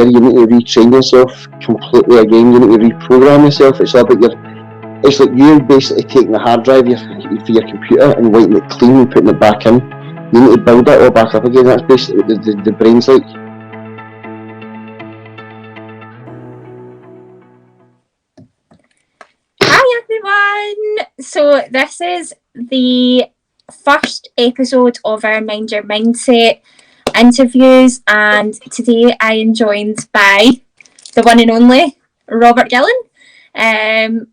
You need to retrain yourself completely again. You need to reprogram yourself. It's all about it's like you're basically taking the hard drive for your computer and wiping it clean and putting it back in. You need to build that all back up again. That's basically what the brain's like. Hi everyone! So this is the first episode of our Mind Your Mindset interviews, and today I am joined by the one and only Robert Gillan.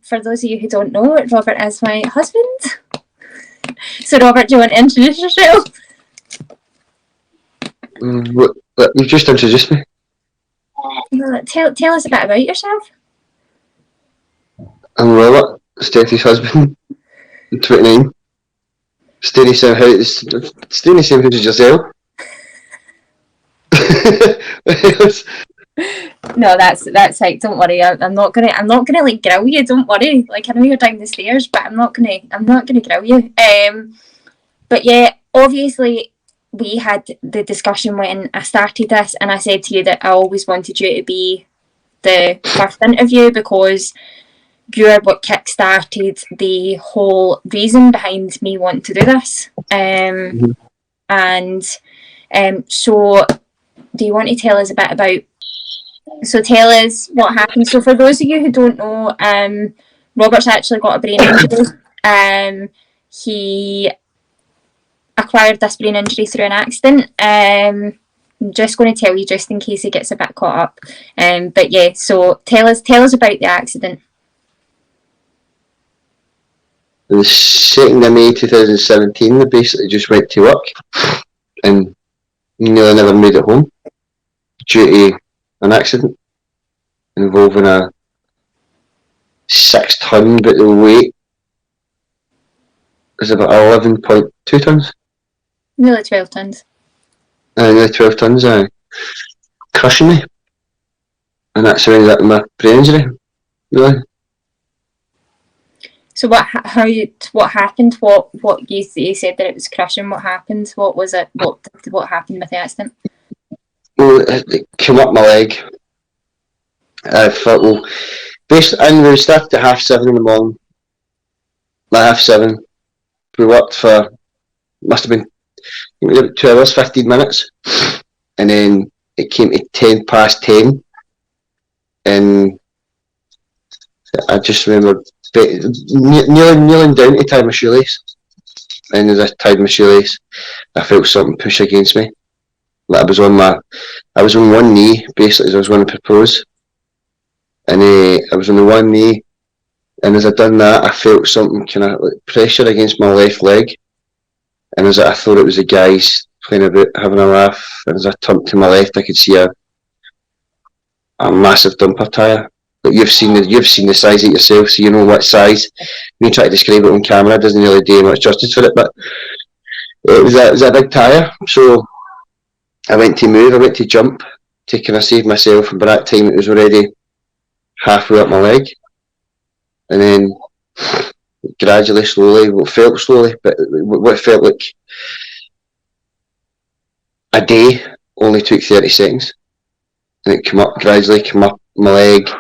For those of you who don't know, Robert is my husband. So Robert, do you want to introduce yourself? You've just introduced me. Tell us a bit about yourself. I'm Robert, Steffi's husband, 29. Staying the same house as yourself. No, that's like, don't worry. I'm not gonna like grill you. Don't worry. Like, I know you're down the stairs, but I'm not gonna grill you. But yeah, obviously we had the discussion when I started this, and I said to you that I always wanted you to be the first interview because you're what kick-started the whole reason behind me wanting to do this. So do you want to tell us a bit about, so tell us what happened. So for those of you who don't know, Robert's actually got a brain injury. He acquired this brain injury through an accident. I'm just going to tell you just in case he gets a bit caught up. But yeah, so tell us about the accident. On the 2nd of May 2017, I basically just went to work and nearly never made it home due to an accident involving a 6-ton, but the weight is about 11.2 tons. Nearly 12 tons. Nearly 12 tons, crushing me. And that's when I got my brain injury, really. So what happened? What you said that it was crushing. What happened? What was it? What happened with the accident? Well, it came up my leg. I thought, basically, and we started at 7:30 in the morning. Like 7:30, we worked for, must have been 2 hours, 15 minutes, and then it came to 10:10, and I just remember kneeling down to tie my shoelace, and as I tied my shoelace, I felt something push against me. Like I was on one knee, basically, as I was going to propose, and I was on the one knee, and as I done that, I felt something kind of like pressure against my left leg, and as I thought it was the guys playing about, having a laugh, and as I turned to my left, I could see a massive dumper tyre. But you've seen the size of it yourself, so you know what size. When you try to describe it on camera, it doesn't really do much justice for it, but it was a big tyre. So I went to jump to kind of save myself, and by that time it was already halfway up my leg. And then gradually, slowly, what felt like a day only took 30 seconds. And it gradually came up my leg,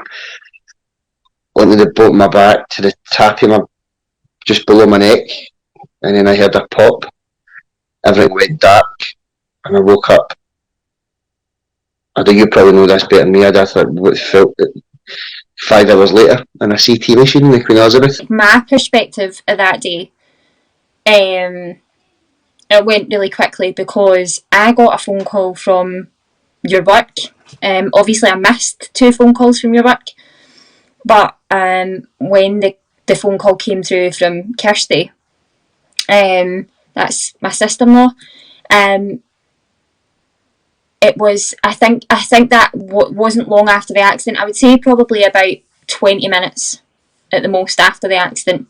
onto the bottom of my back, to the tap of just below my neck, and then I heard a pop. Everything went dark, and I woke up. I think you probably know this better than me. I thought what felt 5 hours later in a CT machine in the Queen Elizabeth. My perspective of that day, it went really quickly because I got a phone call from your work. Obviously I missed 2 phone calls from your work, but when the phone call came through from Kirsty, that's my sister-in-law, it was, I think that wasn't long after the accident. I would say probably about 20 minutes at the most after the accident.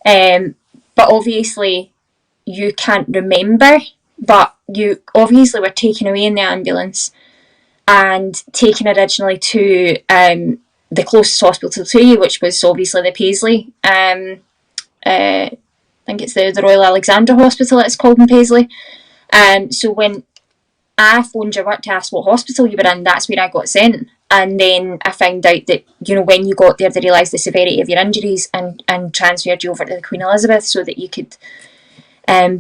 But obviously you can't remember, but you obviously were taken away in the ambulance and taken originally to the closest hospital to you, which was obviously the Paisley. I think it's the Royal Alexandra Hospital it's called in Paisley. So when I phoned your work to ask what hospital you were in. That's where I got sent. And then I found out that, when you got there, they realised the severity of your injuries and transferred you over to the Queen Elizabeth so that you could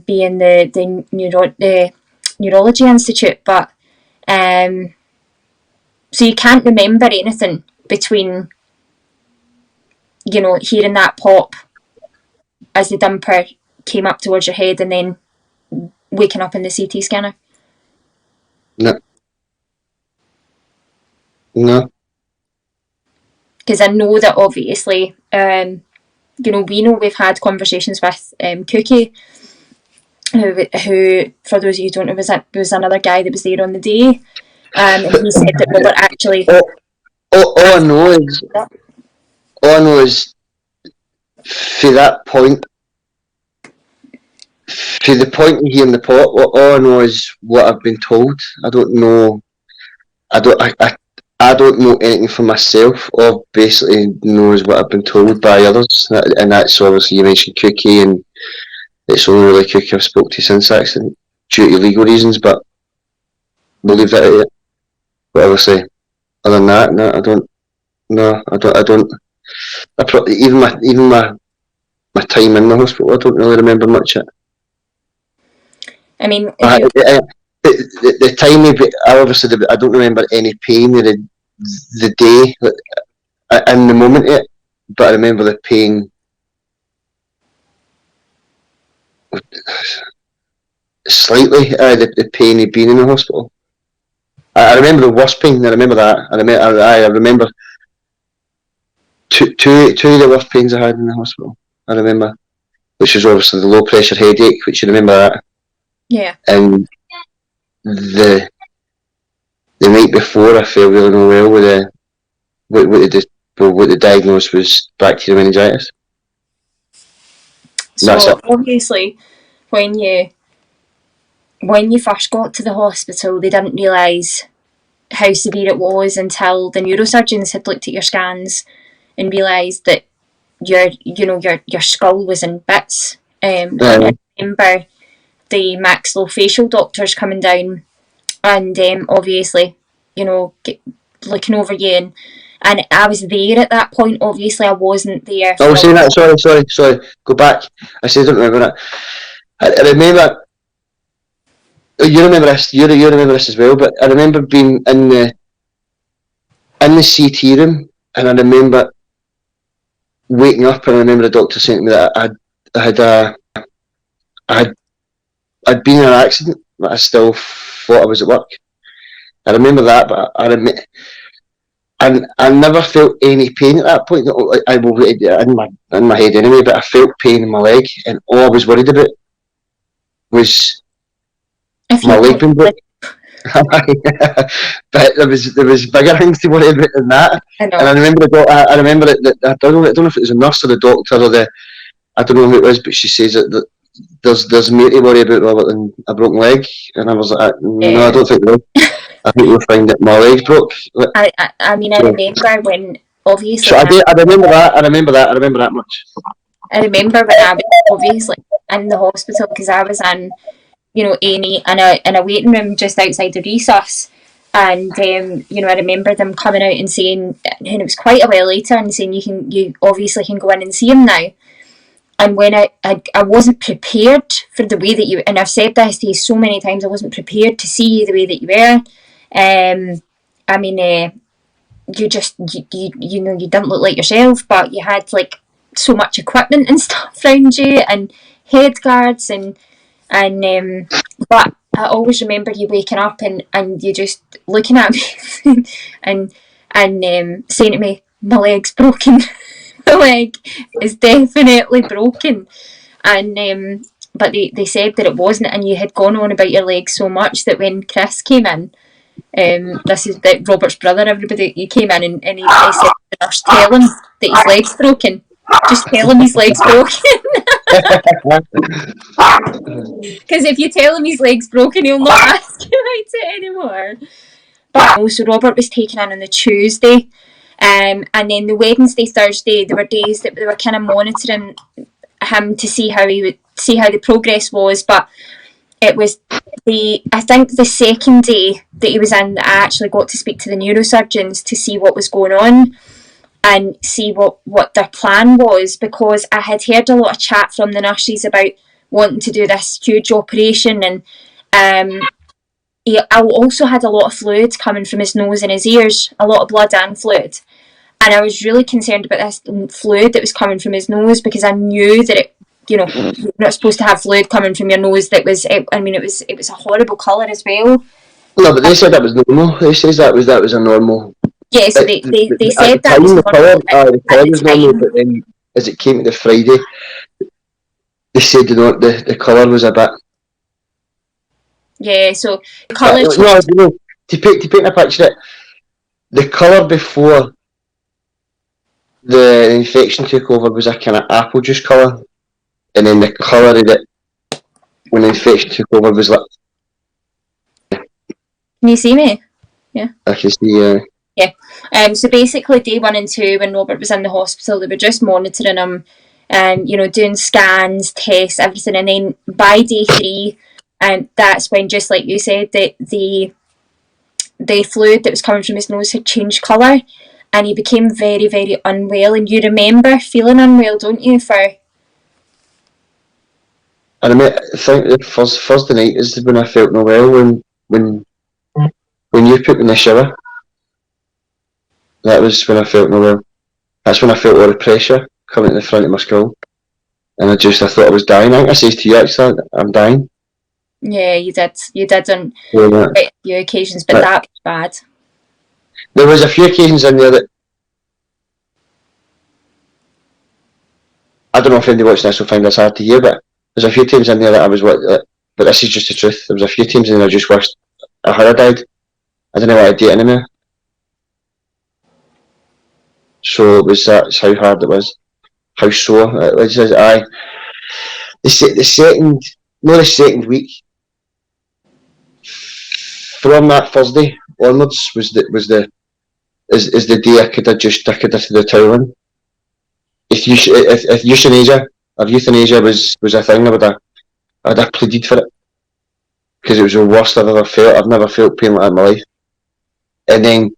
be in the Neurology Institute. But so you can't remember anything between, hearing that pop as the dimper came up towards your head and then waking up in the CT scanner? No. Because I know that obviously, we know we've had conversations with Cookie, who, for those of you who don't know, was another guy that was there on the day, and he said that we were actually... All I know is, for that point, to the point of hearing the pop, all I know is what I've been told. I don't know. I don't know anything for myself. All basically knows what I've been told by others, and that's obviously, you mentioned Cookie, and it's only really Cookie I've spoke to since the accident due to legal reasons. But we'll leave that at it. But obviously, other than that, no, I don't. No, I don't. Even my time in the hospital, I don't really remember much of it. I mean, the time, I don't remember any pain the day, in the moment it, but I remember the pain slightly, the pain of being in the hospital. I remember the worst pain, I remember that. I remember two of the worst pains I had in the hospital, I remember, which was obviously the low pressure headache, which you remember that. Yeah. And the night before, I felt really unwell with what the diagnosis was bacterial meningitis. So obviously, when you first got to the hospital, they didn't realise how severe it was until the neurosurgeons had looked at your scans and realised that your skull was in bits. I remember the maxillofacial doctors coming down and obviously, looking over you, and I was there at that point. Obviously, I wasn't there. I was saying that. Sorry. Go back. I said I don't remember that. I remember. You remember this. You remember this as well. But I remember being in the CT room, and I remember waking up, and I remember the doctor saying to me that I'd been in an accident, but I still thought I was at work. I remember that, but I never felt any pain at that point. I will in my head anyway, but I felt pain in my leg, and all I was worried about was my leg being broke. But there was bigger things to worry about than that. And I remember that I don't know if it was a nurse or the doctor or I don't know who it was, but she says that there's more to worry about rather than a broken leg, and I was like, no, I don't think so. I think you'll find that my leg's broke. I remember when obviously. So I remember that much. I remember when I was obviously in the hospital because I was in, A&E in a waiting room just outside the resus, and I remember them coming out and saying, and it was quite a while later, and saying you obviously can go in and see him now. And when I wasn't prepared for the way that you, and I've said this to you so many times, I wasn't prepared to see you the way that you were. You just, you didn't look like yourself, but you had like so much equipment and stuff around you, and head guards, and but I always remember you waking up and you just looking at me and saying to me, my leg's broken. My leg is definitely broken, and but they said that it wasn't, and you had gone on about your leg so much that when Chris came in, this is Robert's brother, everybody, he came in and he said to the nurse, tell him that his leg's broken, just tell him his leg's broken. Because if you tell him his leg's broken, he'll not ask you about it anymore. But so Robert was taken in on the Tuesday. And then the Wednesday, Thursday, there were days that they were kind of monitoring him to see how the progress was. But it was I think the second day that he was in, that I actually got to speak to the neurosurgeons to see what was going on and see what their plan was, because I had heard a lot of chat from the nurses about wanting to do this huge operation, and he also had a lot of fluid coming from his nose and his ears, a lot of blood and fluid. And I was really concerned about this fluid that was coming from his nose, because I knew that you're not supposed to have fluid coming from your nose. It was a horrible colour as well. No, but they said that was normal. They said that was a normal. Yeah, so they said that was normal. The colour was normal, but then as it came to the Friday, they said the colour was a bit. Yeah, so the colour. No, to paint a picture, the colour before the infection took over was a kind of apple juice colour, and then the colour of it when the infection took over was like. Can you see me? Yeah. I can see. Yeah. So basically, day 1 and 2, when Robert was in the hospital, they were just monitoring him, and doing scans, tests, everything, and then by day 3, that's when, just like you said, the fluid that was coming from his nose had changed colour, and he became very, very unwell. And you remember feeling unwell, don't you? I think the Thursday night is when I felt no well, when you put me in the shower. That was when I felt no well. That's when I felt all the pressure coming to the front of my skull, and I thought I was dying. I think I said to you, actually, I'm dying. Yeah, you did on quite a few occasions, but that was bad. There was a few occasions in there that I don't know if anybody watching this will find this hard to hear, but there's a few times in there that I was but this is just the truth. There was a few times in there I just wished I had died. I didn't know what I'd do anymore. So that's how hard it was, how sore it was. The second week from that Thursday onwards was the day I could have threw the towel in. If euthanasia was a thing, I'd have pleaded for it, because it was the worst I've ever felt. I've never felt pain like that in my life. And then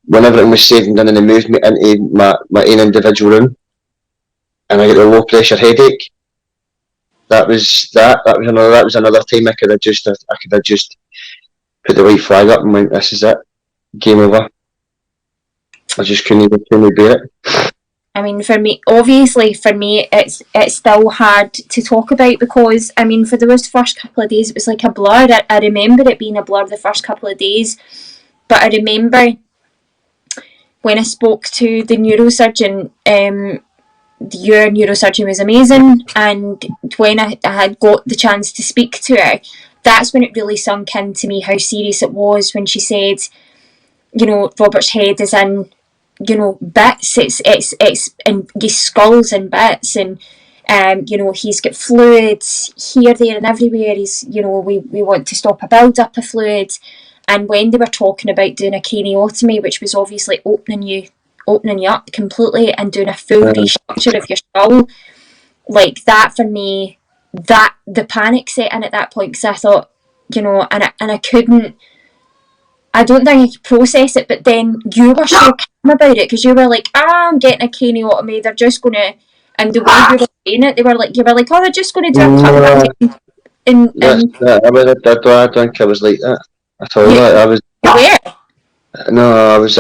when everything was said and done, and they moved me into my own individual room, and I got a low pressure headache. That was another time I could have just put the white flag up and went, this is it, game over. I just couldn't bear it. I mean, for me, it's still hard to talk about, because I mean, for those first couple of days, it was like a blur. I remember it being a blur the first couple of days, but I remember when I spoke to the neurosurgeon, your neurosurgeon was amazing, and when I had got the chance to speak to her, that's when it really sunk into me how serious it was, when she said, Robert's head is in, bits, it's in his skull's in bits, and he's got fluids here, there and everywhere. He's, we want to stop a build up of fluid. And when they were talking about doing a craniotomy, which was obviously opening you up completely and doing a full restructure of your skull, like that, for me, that the panic set in at that point, because I thought, and I couldn't, I don't think I could process it. But then you were so calm about it, because you were like, I'm getting a craniotomy, they're just going to, and the way you were saying it, you were like, oh, they're just going to do a cut. I don't think I was like that. I told you that I was. Where? No, I was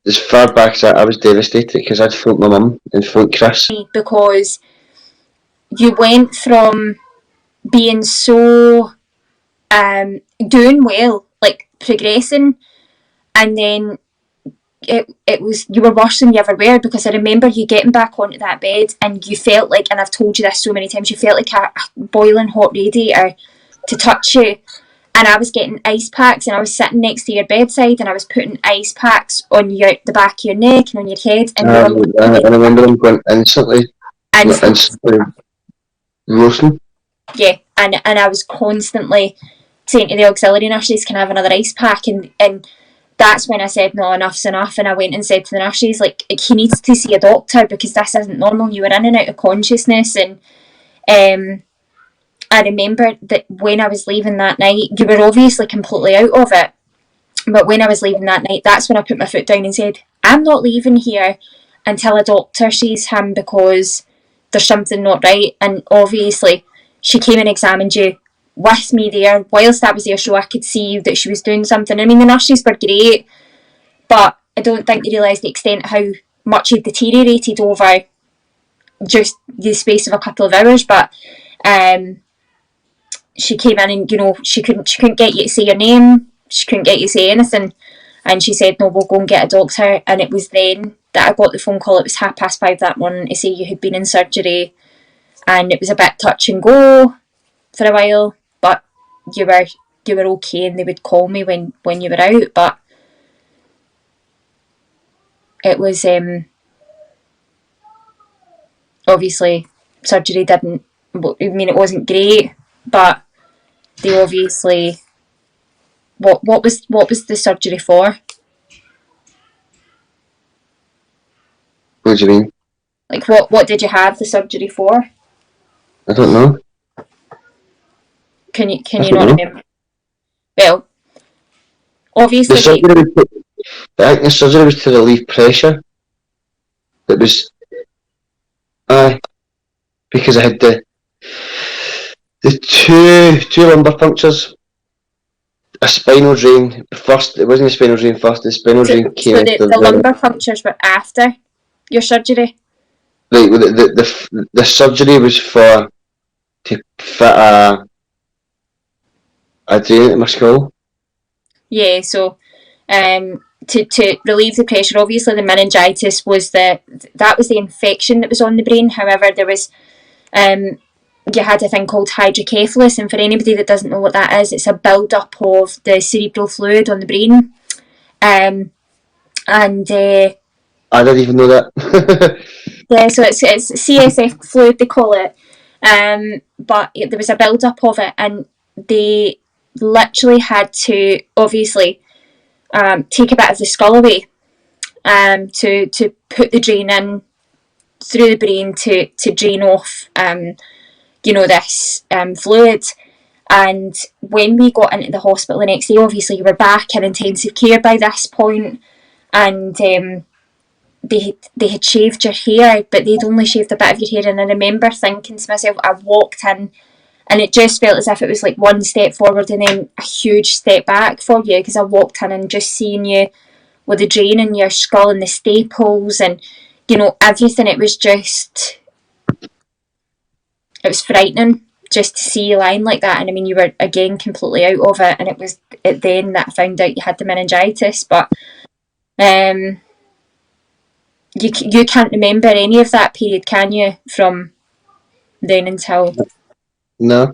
as far back as I was devastated, because I'd phoned my mum and phoned Chris. Because you went from being so doing well, like progressing, and then it was, you were worse than you ever were, because I remember you getting back onto that bed and you felt like, and I've told you this so many times, you felt like a boiling hot radiator to touch you. And I was getting ice packs, and I was sitting next to your bedside, and I was putting ice packs on the back of your neck and on your head. And I remember them going instantly roasting. Yeah, and I was constantly saying to the auxiliary nurses, can I have another ice pack? And that's when I said, no, enough's enough. And I went and said to the nurses, like, he needs to see a doctor, because this isn't normal. You were in and out of consciousness, and I remember that when I was leaving that night, you were obviously completely out of it, but when I was leaving that night, that's when I put my foot down and said, I'm not leaving here until a doctor sees him because there's something not right. And obviously she came and examined you with me there whilst I was there, so I could see that she was doing something. I mean, the nurses were great, but I don't think they realised the extent of how much he'd deteriorated over just the space of a couple of hours. But she came in and, you know, she couldn't get you to say your name, she couldn't get you to say anything, and she said, no, we'll go and get a doctor. And it was then that I got the phone call. It was 5:30 that morning to say you had been in surgery, and it was a bit touch and go for a while, but you were okay, and they would call me when you were out. But it was obviously surgery didn't, I mean, it wasn't great, but they obviously, what was the surgery for? What do you mean? Like, what did you have the surgery for? I don't know. Can you not remember? Well, obviously I think the surgery was to relieve pressure. It was, because I had the two lumbar punctures, a spinal drain first. It wasn't a spinal drain first. The spinal drain came so the lumbar punctures were after your surgery. Right. The surgery was to fit a drain at my skull. Yeah. So, to relieve the pressure, obviously the meningitis was that was the infection that was on the brain. However, there was you had a thing called hydrocephalus, and for anybody that doesn't know what that is, it's a build-up of the cerebral fluid on the brain. And I didn't even know that. yeah, so it's CSF fluid, they call it. But there was a build-up of it, and they literally had to obviously take a bit of the skull away to put the drain in through the brain to drain off this fluid. And when we got into the hospital the next day, obviously you were back in intensive care by this point, and they had shaved your hair, but they'd only shaved a bit of your hair. And I remember thinking to myself, I walked in and it just felt as if it was like one step forward and then a huge step back for you, because I walked in and just seeing you with the drain in your skull and the staples and, you know, everything. It was frightening just to see you lying like that. And I mean, you were again completely out of it, and it was then that I found out you had the meningitis. But you can't remember any of that period, can you, from then until... No.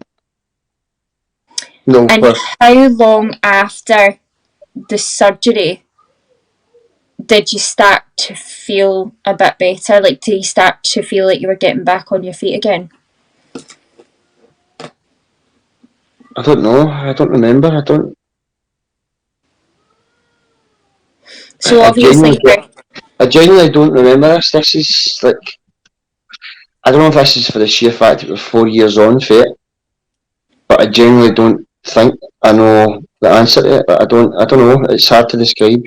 And how long after the surgery did you start to feel a bit better? Like, did you start to feel like you were getting back on your feet again? I don't know. I don't remember. So obviously... I genuinely don't remember this. This is like... I don't know if this is for the sheer fact that we're 4 years on for it, but I genuinely don't think I know the answer to it. But I don't know. It's hard to describe.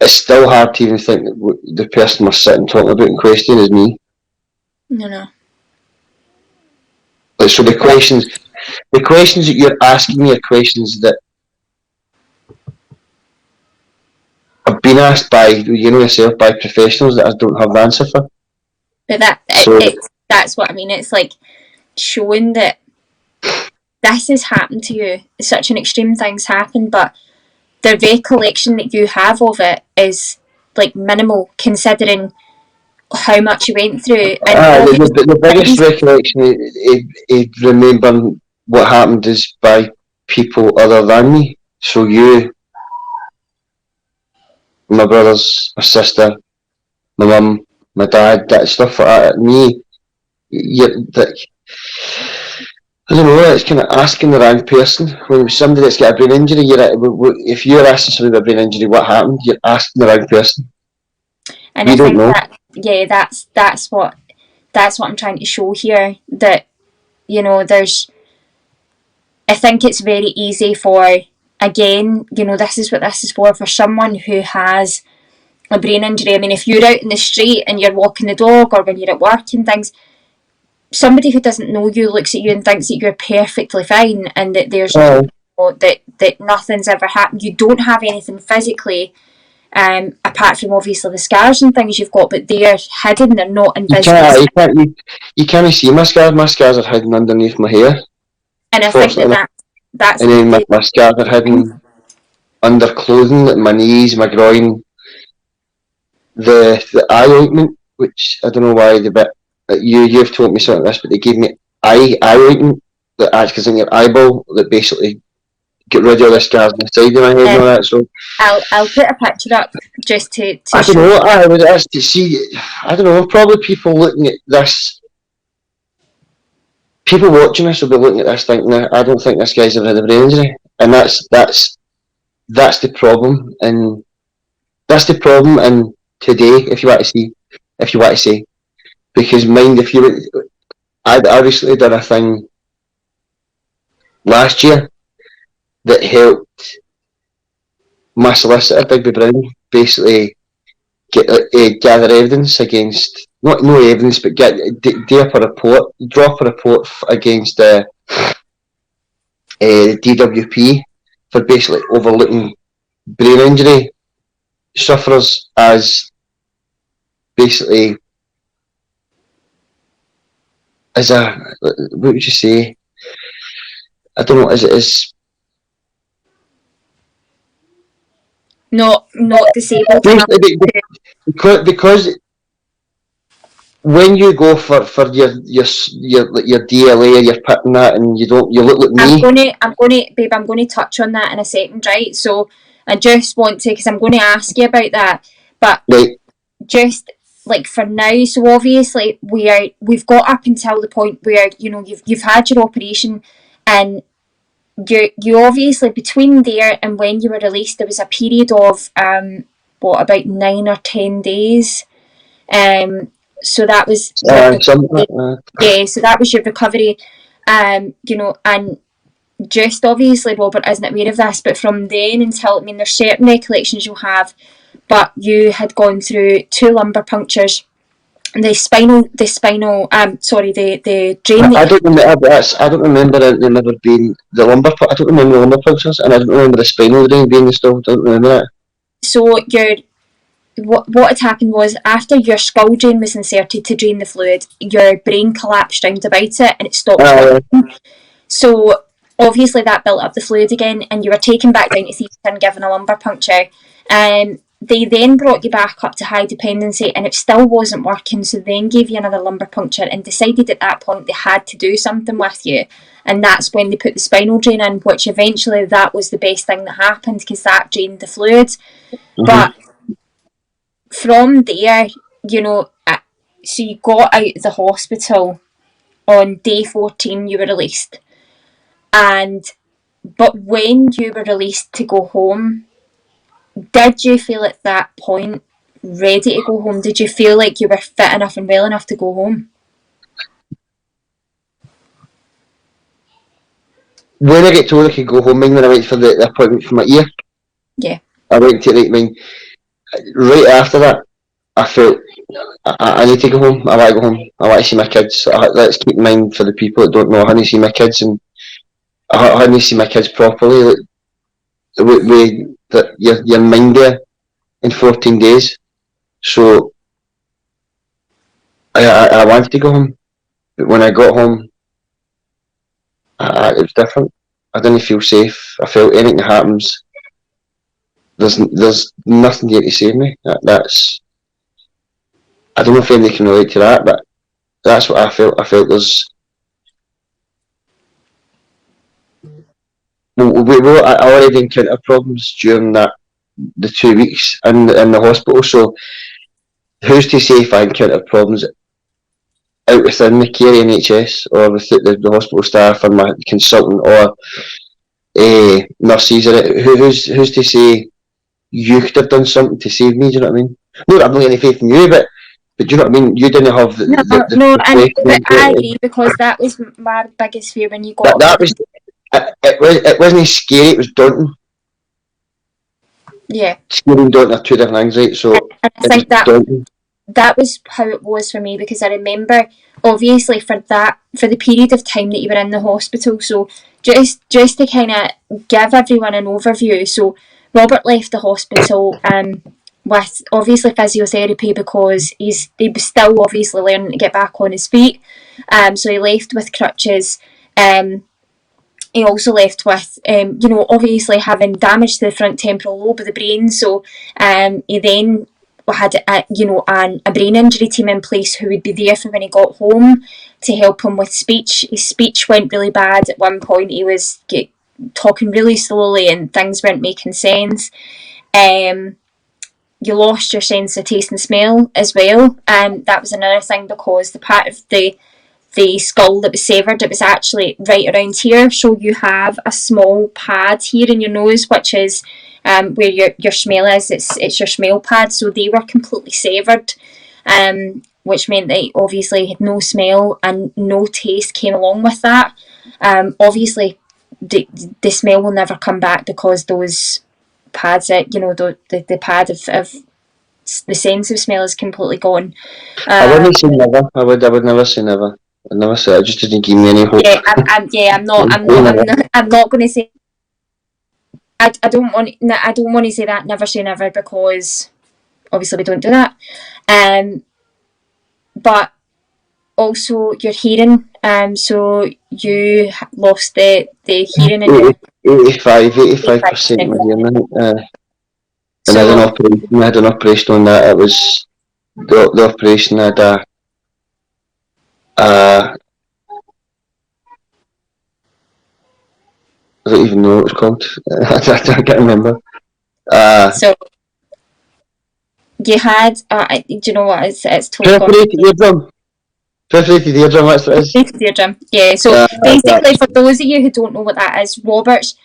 It's still hard to even think that the person we're sitting talking about in question is me. No. Like, so the questions that you're asking me are questions that have been asked by, you know yourself, by professionals that I don't have the answer for. But that's what I mean. It's like showing that this has happened to you. Such an extreme thing's happened, but the recollection that you have of it is like minimal, considering how much you went through. And the biggest recollection of remembering what happened is by people other than me. So you, my brothers, my sister, my mum, my dad, that stuff like that. Me, I don't know, it's kind of asking the wrong person. When somebody that's got a brain injury, if you're asking somebody with a brain injury what happened, you're asking the wrong person. And you don't know. That's what that's what I'm trying to show here, that, you know, I think it's very easy for, again, you know, this is what this is for someone who has a brain injury. I mean, if you're out in the street and you're walking the dog, or when you're at work and things, somebody who doesn't know you looks at you and thinks that you're perfectly fine, and that there's that nothing's ever happened. You don't have anything physically, apart from obviously the scars and things you've got, but they're hidden, they're not invisible. You can't see my scars. My scars are hidden underneath my hair. And I think that's and then my scars are hidden under clothing, my knees, my groin. The eye ointment, which I don't know why you've told me something like this, but they gave me eye ointment that acts in your eyeball that basically get rid of the scars on the side of my head and all that. So I'll put a picture up just to I don't know. I would ask to see. I don't know. Probably people looking at this. People watching this will be looking at this thinking, I don't think this guy's ever had a brain injury, and that's the problem, and that's the problem. And today, if you want to say, because mind, I recently done a thing last year that helped my solicitor, Bigby Brown, basically gather evidence against, no evidence, but drop a report against the DWP for basically overlooking brain injury sufferers as basically as a, what would you say? I don't know, as not disabled because when you go for your DLA, you're putting that, and you look like me. I'm going to touch on that in a second, right? So I just want to, because I'm going to ask you about that, but right. Just like for now, so obviously we've got up until the point where, you know, you've had your operation, and you obviously, between there and when you were released, there was a period of about 9 or 10 days. So that was so that was your recovery. You know, and just obviously Robert isn't aware of this, but from then until, I mean, there's certain recollections you'll have, but you had gone through 2 lumbar punctures. The drain. I don't remember it never being the lumbar. I don't remember the lumbar punctures, and I don't remember the spinal drain being installed. I don't remember that. So what had happened was, after your skull drain was inserted to drain the fluid, your brain collapsed round about it and it stopped. So obviously that built up the fluid again, and you were taken back down to theatre and given a lumbar puncture. They then brought you back up to high dependency, and it still wasn't working, so then gave you another lumbar puncture and decided at that point they had to do something with you. And that's when they put the spinal drain in, which eventually that was the best thing that happened, because that drained the fluid. Mm-hmm. But from there, you know, so you got out of the hospital on day 14, you were released. But when you were released to go home, did you feel at that point ready to go home? Did you feel like you were fit enough and well enough to go home? When I get told I could go home, when I went for the appointment for my ear, yeah, I went to right after that, I felt I need to go home. I want to go home. I want to see my kids. Let's keep in mind, for the people that don't know, I want to see my kids, and I want to see my kids properly. Like, the way that your mind there in 14 days. So I wanted to go home, but when I got home, it was different. I didn't feel safe. I felt anything that happens, there's nothing here to save me. That's, I don't know if anybody can relate to that, but that's what I felt. I felt there's. I already encountered problems during the 2 weeks in the hospital. So who's to say if I encountered problems out within the care NHS, or with the hospital staff and my consultant, or nurses, or who's to say you could have done something to save me? Do you know what I mean? Not that I've not any faith in you, but But do you know what I mean? You didn't have but I agree, because that was my biggest fear when you got. That was it wasn't scary. It was daunting. Yeah. Scary and daunting are two different things, right? So and I think that was how it was for me, because I remember, obviously, for the period of time that you were in the hospital. So just to kind of give everyone an overview. So Robert left the hospital with obviously physiotherapy, because he was still obviously learning to get back on his feet. So he left with crutches. He also left with, obviously having damage to the front temporal lobe of the brain. So he then had a brain injury team in place who would be there for when he got home to help him with speech. His speech went really bad at one point. He was talking really slowly and things weren't making sense. You lost your sense of taste and smell as well. That was another thing, because the part of the skull that was severed, it was actually right around here. So you have a small pad here in your nose, which is where your smell is. It's your smell pad. So they were completely severed, which meant that obviously had no smell and no taste came along with that. Obviously, the smell will never come back, because those pads, the pad of the sense of smell is completely gone. I wouldn't say never. I would never say never. I'd never say. It just didn't give me any hope. I'm not going to say. I don't want to say that. Never say never, because obviously we don't do that. But also your hearing. So you lost the hearing in your 85% of my hearing. And I had an operation on that. It was the operation had I don't even know what it was called. I can't remember. So you had, do you know what? It's totally perforated eardrum. Perforated eardrum, that's what it is. Perforated eardrum, yeah. So basically, for those of you who don't know what that is, Robert's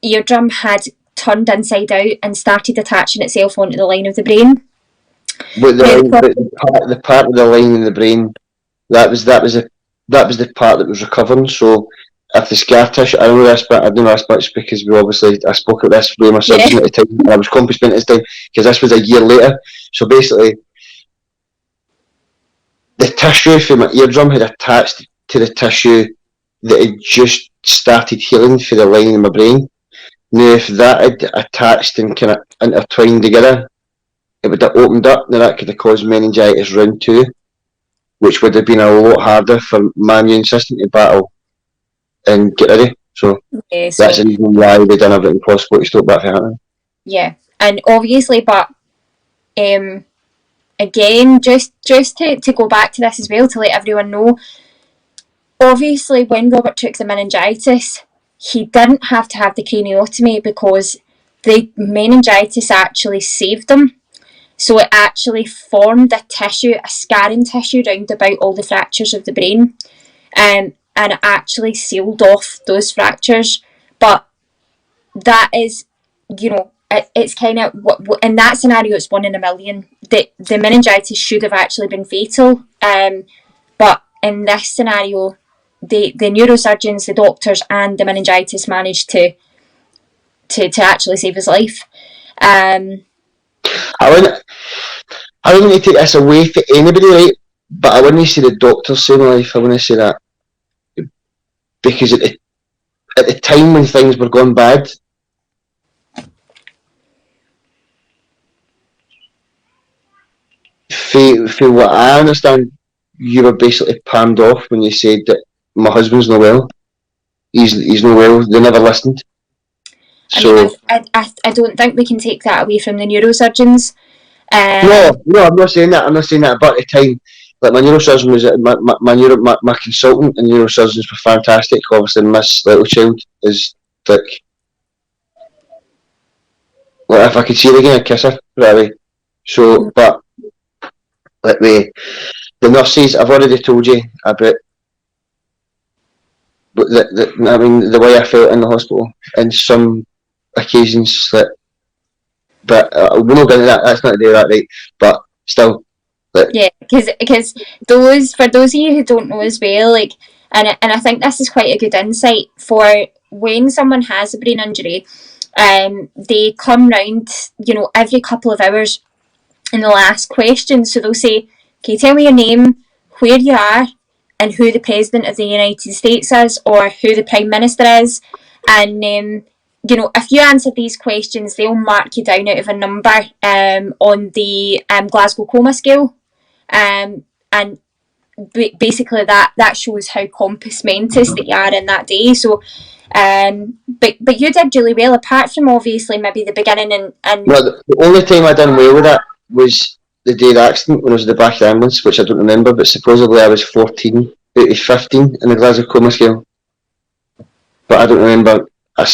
eardrum had turned inside out and started attaching itself onto the line of the brain. But the part of the line in the brain, that was the part that was recovering. So if the scar tissue, I don't know this much because I spoke about this with my surgeon at the time, and I was complimented this time because this was a year later. So basically, the tissue from my eardrum had attached to the tissue that had just started healing for the line in my brain. Now, if that had attached and kind of intertwined together, it would have opened up. Now that could have caused meningitis round 2, which would have been a lot harder for my immune system to battle and get ready. So that's the reason why they done everything possible to stop that from happening. Yeah, and obviously, but again, just to go back to this as well, to let everyone know, obviously when Robert took the meningitis, he didn't have to have the craniotomy because the meningitis actually saved him. So it actually formed a scarring tissue round about all the fractures of the brain, and it actually sealed off those fractures. But that is, it's kind of, in that scenario, it's 1 in a million. The meningitis should have actually been fatal, but in this scenario, the neurosurgeons, the doctors, and the meningitis managed to actually save his life. I wouldn't take this away for anybody, right? But I wouldn't say the doctors saved my life. I wouldn't say that because at the time when things were going bad, for what I understand, you were basically palmed off when you said that my husband's not well. He's not well. They never listened. I don't think we can take that away from the neurosurgeons. No, I'm not saying that. But at the time, like my neurosurgeon was my consultant, and neurosurgeons were fantastic. Obviously, Miss Littlechild is like if I could see her again, I'd kiss her right away. So, but like the nurses, I've already told you about. But the way I felt in the hospital, in some occasions, but we're not going to that. That's not the day of that, right? But still, Yeah, because for those of you who don't know as well, like, and I think this is quite a good insight for when someone has a brain injury. They come round, every couple of hours, and they'll ask questions. So they'll say, "Can you tell me your name, where you are, and who the president of the United States is, or who the prime minister is?" And if you answer these questions, they'll mark you down out of a number on the Glasgow coma scale. And basically that shows how compass mentis that you are in that day. So but you did really well, apart from obviously maybe the beginning and No, the only time I done well with that was the day of the accident when I was at the back of the ambulance, which I don't remember, but supposedly I was 14 out of 15 in the Glasgow coma scale. But I don't remember. I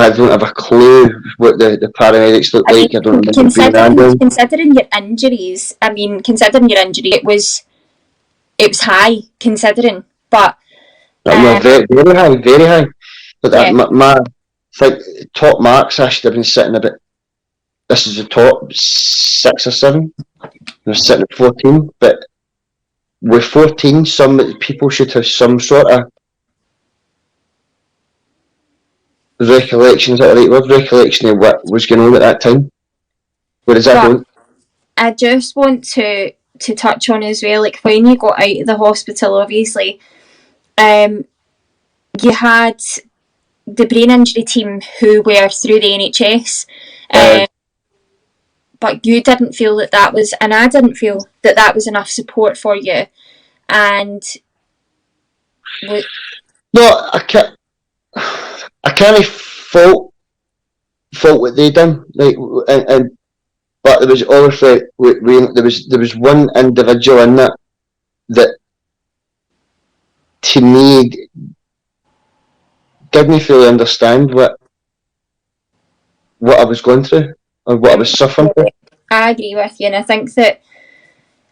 don't have a clue what the paramedics look like. I don't remember being considering your injuries. I mean, considering your injury, it was high considering, but no, very, very high, very high. But that, my top marks, I should have been sitting a bit. This is the top 6 or 7. I was sitting at 14, but with 14, some people should have some sort of recollection. Is that the right word? Recollection of what was going on at that time. Whereas I don't. I just want to touch on as well, like when you got out of the hospital, obviously, you had the brain injury team who were through the NHS, but you didn't feel that was, and I didn't feel that was enough support for you, and no, I can't fault what they done, like, and but there was obviously there was one individual in that to me didn't fully understand what I was going through or what I was suffering from. I agree with you, and I think that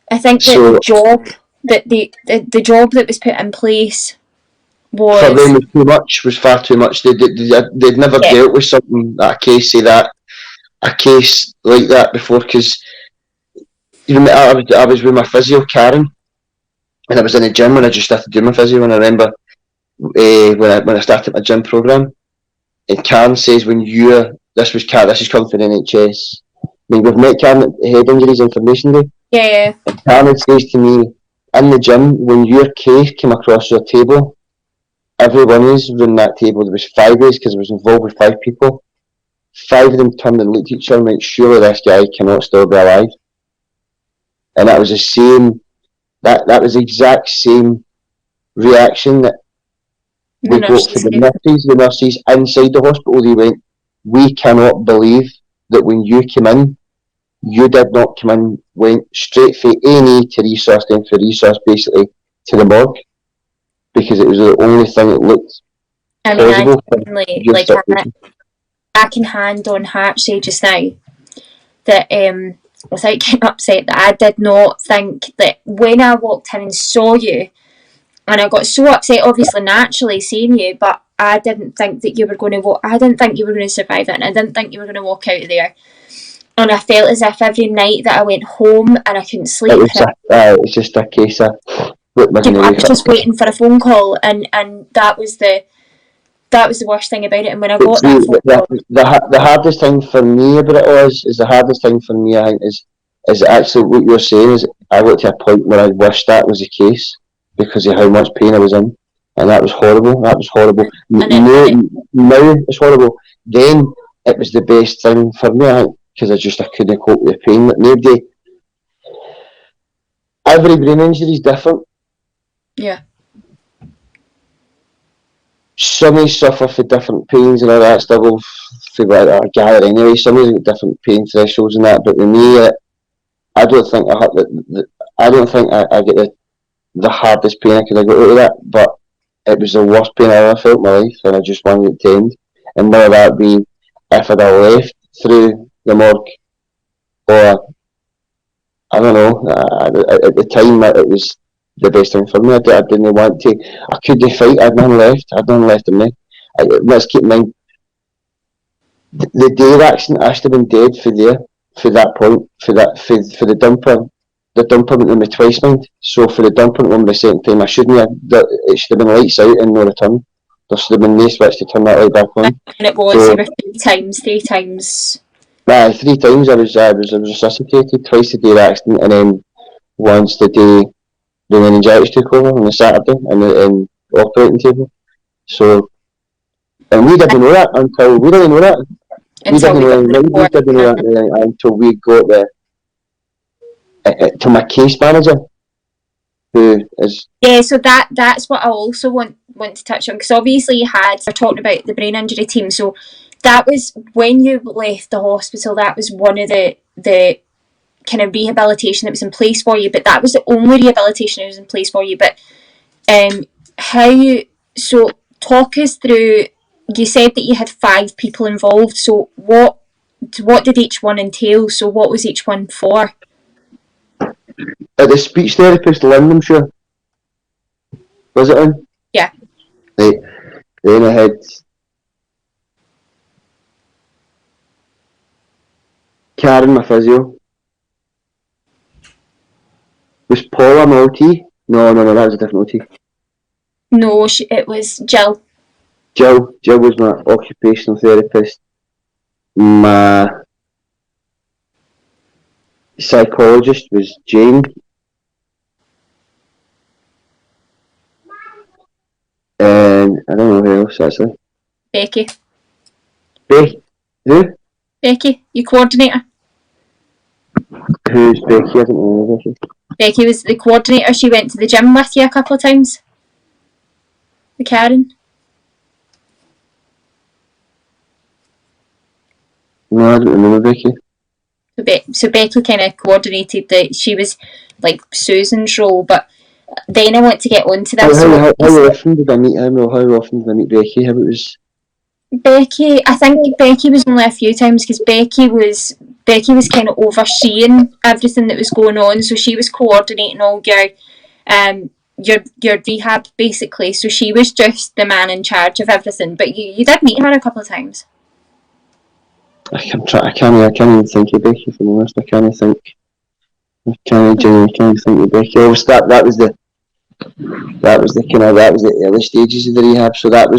the job that the job that was put in place was for them was far too much. They'd never dealt with something a case like that before, because I was with my physio Karen, and I was in the gym when I just started doing my physio, and I remember when I started my gym program, and Karen says, this is coming from the NHS. I mean, we've met Karen at Head Injuries Information Day. Yeah. And Karen says to me, in the gym, when your case came across your table, every one of us around that table, there was 5 of us because I was involved with 5 people. 5 of them turned and looked at each other and went, surely this guy cannot still be alive. And that was the same, that was the exact same reaction that we got for the nurses inside the hospital. They went, we cannot believe that when you came in, you did not come in, went straight from A&E to resource, then for resource basically to the morgue, because it was the only thing that looked plausible. I can hand on heart say just now that without getting upset, that I did not think that when I walked in and saw you, and I got so upset, obviously naturally seeing you, but I didn't think that you were going to I didn't think you were going to survive it, and I didn't think you were going to walk out of there. And I felt as if every night that I went home and I couldn't sleep. It was just a case of I was just waiting for a phone call, and that was the worst thing about it. And when I got the hardest thing for me about it all is the hardest thing for me, I think, is actually what you're saying. Is I got to a point where I wished that was the case because of how much pain I was in, and that was horrible. Now it's horrible. Then it was the best thing for me, I think, because I couldn't cope with the pain. Like, every brain injury is different. Yeah. Some suffer for different pains and all that stuff. For a guy anyway, some got different pain thresholds and that. But with me, I don't think I get the hardest pain I could have got out of that. But it was the worst pain I ever felt in my life, and I just wanted it to end. And whether that be if I'd have left through the morgue, or I don't know. At the time, it was the best thing for me. I didn't want to. I couldn't fight. I had nothing left. I had nothing left in me. Let's keep in mind, the day of the accident, I should have been dead for that point, for the dumper. the dumper went on me twice, mind. So for the dumper on the second time, I shouldn't have. It should have been lights out and no return. There should have been no switch to turn that light back on. And it was, you were three times. Nah, 3 times I was resuscitated, twice the day of the accident, and then once the day the meningitis took over on the Saturday in the operating table. So, and we didn't know that until we didn't know that. We didn't know that until we got to my case manager, who is So that's what I also want to touch on, because obviously we're talking about the brain injury team. So that was when you left the hospital. That was one of the kind of rehabilitation that was in place for you, but that was the only rehabilitation that was in place for you. But talk us through. You said that you had 5 people involved. So what did each one entail? So what was each one for? At the speech therapist, Lindenshire. Was it on? Yeah. Right. Then I had Karen, my physio. Was Paula my OT? No, that was a different OT. No, it was Jill. Jill was my occupational therapist. My psychologist was Jane. And I don't know who else actually. Becky. Who? Becky, your coordinator. Who's Becky? I don't know Becky. Becky was the coordinator. She went to the gym with you a couple of times. The Karen. No, I don't remember Becky. So Becky kind of coordinated that. She was like Susan's role, but then I want to get onto this. How often did I meet him, or how often did I meet Becky? How it was? Becky, I think Becky was only a few times, because Becky was kind of overseeing everything that was going on. So she was coordinating all your rehab basically. So she was just the man in charge of everything. But you did meet her a couple of times. I can't even think of Becky, for the honest. I can't genuinely think of Becky. That was the early stages of the rehab. So that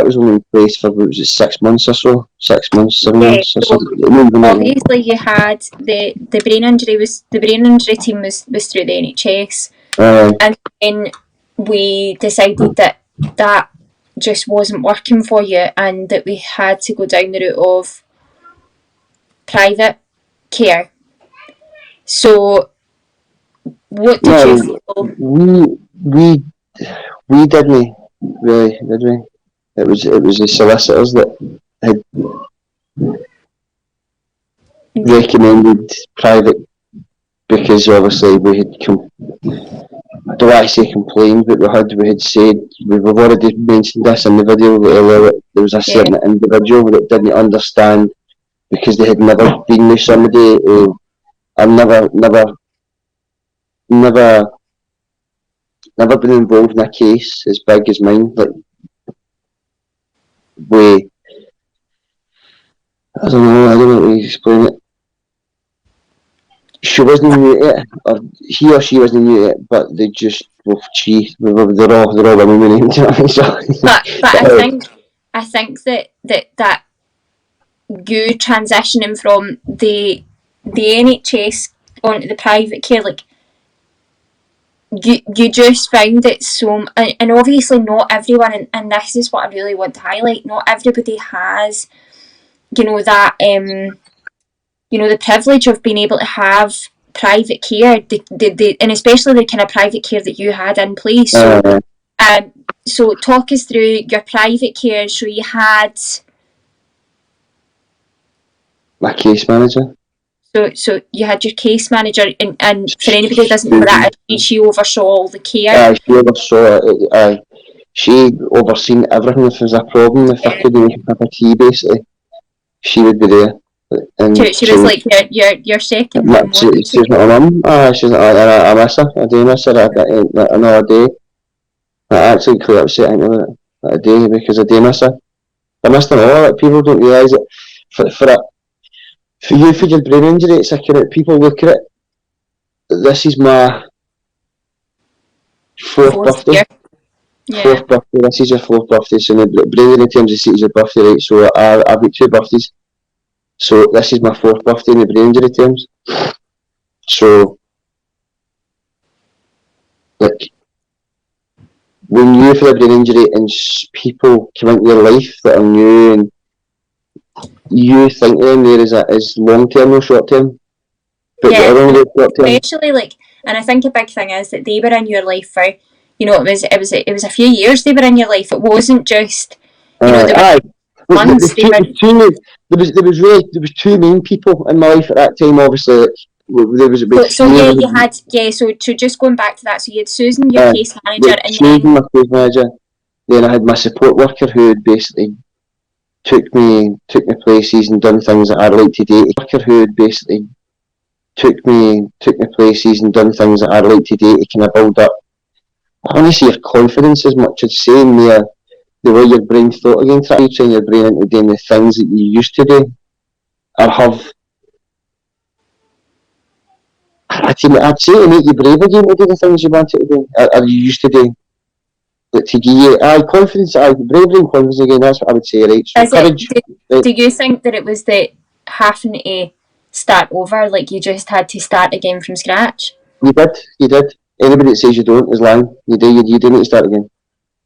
was only in place for 6 months or so, 6 months, 7 months or something. Obviously, you had the brain injury. The brain injury team was through the NHS, and then we decided that just wasn't working for you, and that we had to go down the route of private care. So, what did you feel? We didn't really, did we? It was the solicitors that had recommended private, because obviously we had I don't want to say complained, but we had said, we've already mentioned this in the video earlier, that there was a certain individual that didn't understand, because they had never been with somebody who never been involved in a case as big as mine. Like, I don't know how to explain it. She wasn't new to it, or he or she wasn't new to it, but they just, they're all women with names, you know what I mean? So, but I think that you transitioning from the NHS onto the private care, like, you just found it so, and obviously not everyone, and this is what I really want to highlight, not everybody has, that, the privilege of being able to have private care, and especially the kind of private care that you had in place. So talk us through your private care. So you had my case manager. So you had your case manager, and for anybody who doesn't know that, she oversaw all the care. She oversaw it. She overseen everything. If there's a problem, if I couldn't make a cup of tea, basically, she would be there. And she was like your second mum. She's not a mum. I miss her. I do miss her. I know I do. I actually quite upset about it. I do, because I do miss her. I miss them all. Like, people don't realise it. For you, for your brain injury, it's like, people look at it this is my fourth birthday. Year. Yeah. Fourth birthday. This is your fourth birthday. So brain injury terms of is your birthday, right? So I've got 2 birthdays. So this is my 4th birthday in the brain injury terms. So, like, when you have a brain injury and people come into your life that are new, and you think of them there as long term or short term, but yeah, they're only short term. Especially like, and I think a big thing is that they were in your life for, you know, it was a few years they were in your life. It wasn't just, you know, There was 2 main people in my life at that time. Obviously, like, there was about so yeah, you had So just going back to that, so you had Susan, your case manager, and Susan, then my case manager. Then I had my support worker who had basically took me places and done things that I'd like to do. Worker who had basically took me places and done things that I'd like to do to kind of build up, I want to say, your confidence as much as saying the way your brain thought again, try to train your brain into doing the things that you used to do or have. I'd say to make you brave again to do the things you wanted to do or you used to do. Like, to give you confidence, bravery and confidence again, that's what I would say, right? So courage. Do you think that it was the having to start over, like you just had to start again from scratch? You did. Anybody that says you don't is lying. You do need to start again.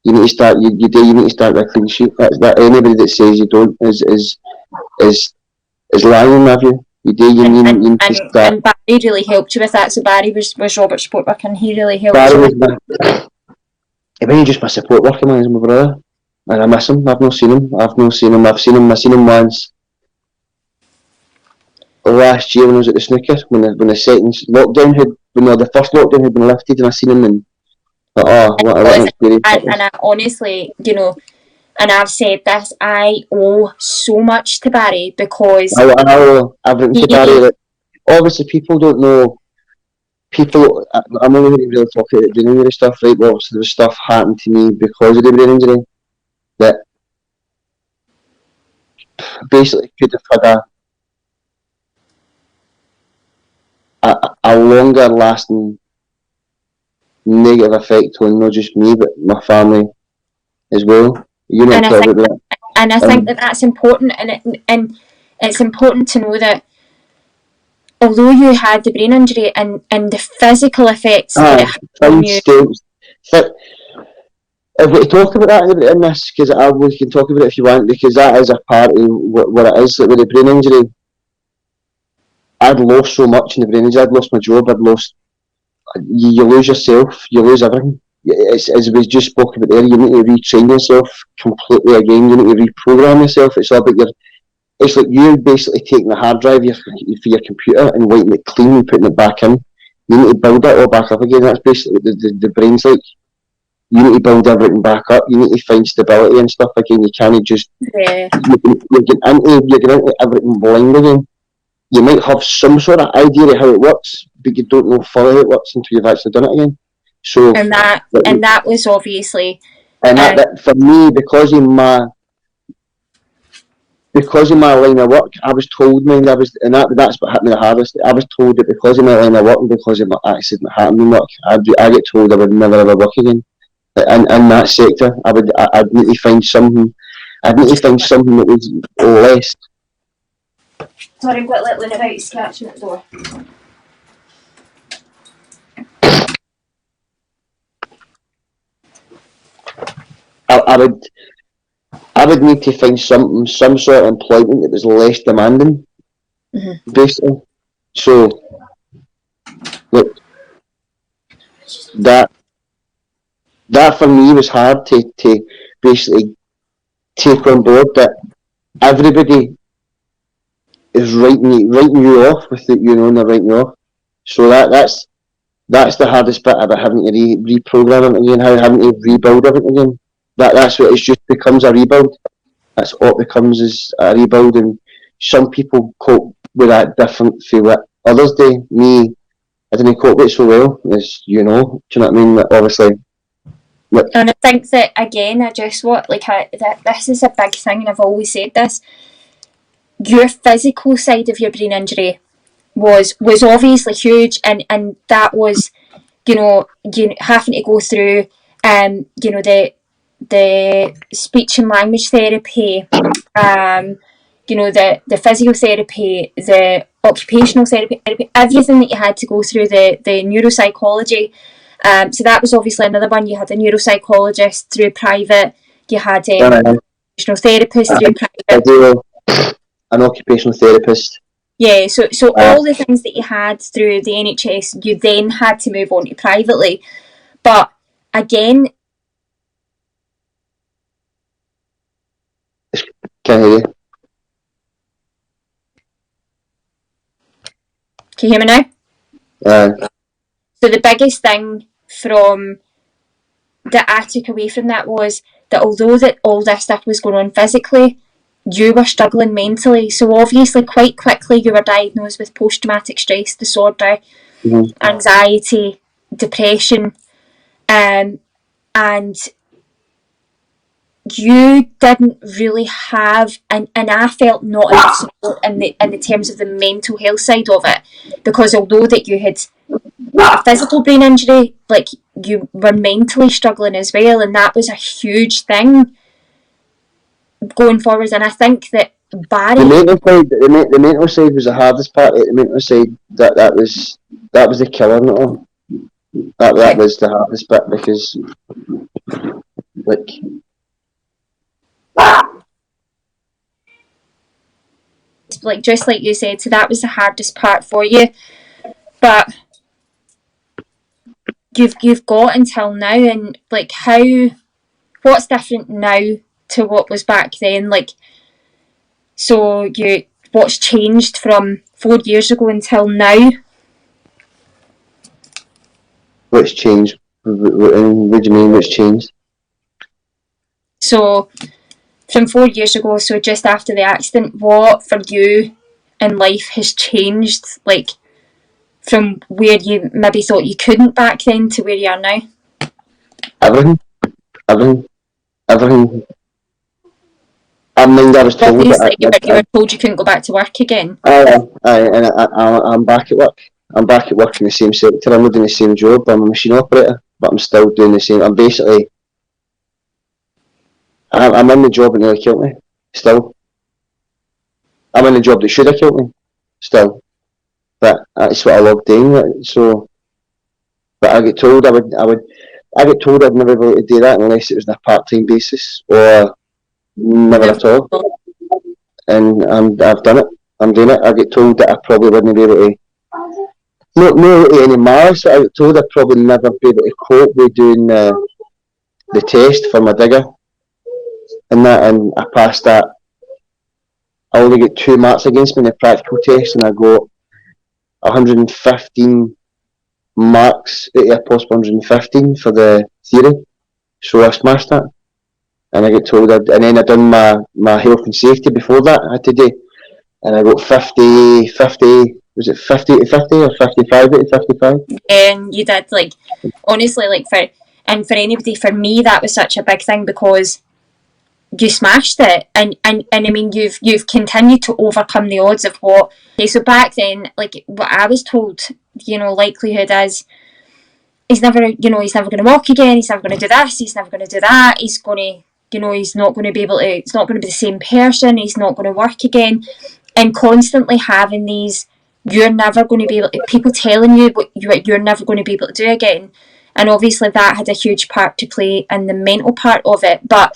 You need to start. You need to start with a clean sheet. That anybody that says you don't is lying in my view. You need to start. And Barry really helped you with that. So Barry was Robert's support worker, and he really helped Barry you. Was just my support worker, man. He's my brother, and I miss him. I've not seen him. I've seen him once last year when I was at the snooker, when the second lockdown the first lockdown had been lifted, and I seen him, and what an experience. And I honestly, you know, and I've said this, I owe so much to Barry because I've written to Barry that obviously people don't know. I'm only going to really talk about the brain injury stuff, right? Well, so there was stuff happened to me because of the brain injury that basically could have had a longer lasting negative effect on not just me but my family as well. You know, and I think that that's important, and it's important to know that although you had the brain injury and the physical effects that it had on you. If we talk about that in this, because we can talk about it if you want, because that is a part of what it is. Like with the brain injury, I'd lost so much in the brain injury. I'd lost my job. You lose yourself. You lose everything. As we just spoke about there, you need to retrain yourself completely again. You need to reprogram yourself. It's all about it's like you basically taking the hard drive for your computer and wiping it clean and putting it back in. You need to build it all back up again. That's basically what the brain's like. You need to build everything back up. You need to find stability and stuff again. You can't just you're getting into everything blind again. You might have some sort of idea of how it works, but you don't know fully how it works until you've actually done it again. So and that was obviously that for me, because of my line of work, I was told, that's what hit me the hardest. I was told that because of my line of work and because of my accident happening work, I get told I would never ever work again. In that sector, I'd need to find something. I'd need to find something that was less. Sorry, I'm quite little about scratching at the door. I would need to find some sort of employment that was less demanding, basically. So, look, that for me was hard to basically take on board that everybody is writing you off without you knowing they're writing you off. So that's the hardest bit about having to reprogram it again, having to rebuild everything again. That's what it just becomes, a rebuild. That's all it becomes, is a rebuild, and some people cope with that different from what others do. Me, I didn't cope with it so well, as you know. Do you know what I mean? Obviously. And I think that again, this is a big thing, and I've always said this. Your physical side of your brain injury was obviously huge, and that was, you having to go through the speech and language therapy, the physiotherapy, the occupational therapy, everything that you had to go through, the neuropsychology. So that was obviously another one. You had a neuropsychologist through private. You had an occupational therapist through private. An occupational therapist. Yeah, so all the things that you had through the NHS, you then had to move on to privately. But again, Can I hear you? Can you hear me now? So the biggest thing from that I took away from that was that although that all this stuff was going on physically, you were struggling mentally. So obviously quite quickly you were diagnosed with post-traumatic stress disorder, anxiety, depression, and you didn't really have, and I felt not enough support in the terms of the mental health side of it, because although that you had a physical brain injury, like, you were mentally struggling as well, and that was a huge thing going forward. And I think that Barry, the mental side was the hardest part. The mental side, that was the killer in it all. That was the hardest bit, because like just like you said, so that was the hardest part for you. But you've got until now, and like, what's different now to what was back then? Like, so what's changed from 4 years ago until now? What's changed? What do you mean, what's changed? So from 4 years ago, so just after the accident, what for you in life has changed? Like, from where you maybe thought you couldn't back then to where you are now? Everything. I mean, I was told obviously you were told you couldn't go back to work again. I'm back at work. I'm back at work in the same sector. I'm not doing the same job. I'm a machine operator, but I'm still doing the same. I'm basically, I'm in the job that nearly killed me. Still, I'm in the job that should have killed me. Still, but that's what I love doing. So, but I get told I get told I'd never be able to do that unless it was on a part-time basis or never at all. And I've done it. I'm doing it. I get told that I probably wouldn't be able to. Not any malice. I get told I'd probably never be able to cope with doing the test for my digger, and I passed that. I only get 2 marks against me in the practical test, and I got 115 marks out of a possible 115 for the theory. So I smashed that, and I get told and then I done my health and safety before that. I had to do, and I got 50. Was it 50 to 50 or 55 to 55? And you did, like, honestly, like, for anybody, for me, that was such a big thing, because you smashed it, and I mean, you've continued to overcome the odds of what. Okay, so back then, like, what I was told, likelihood is he's never going to walk again. He's never going to do this. He's never going to do that. He's going to, he's not going to be able to. It's not going to be the same person. He's not going to work again, and constantly having these. You're never going to be able to, people telling you what you're never going to be able to do again. And obviously that had a huge part to play in the mental part of it. But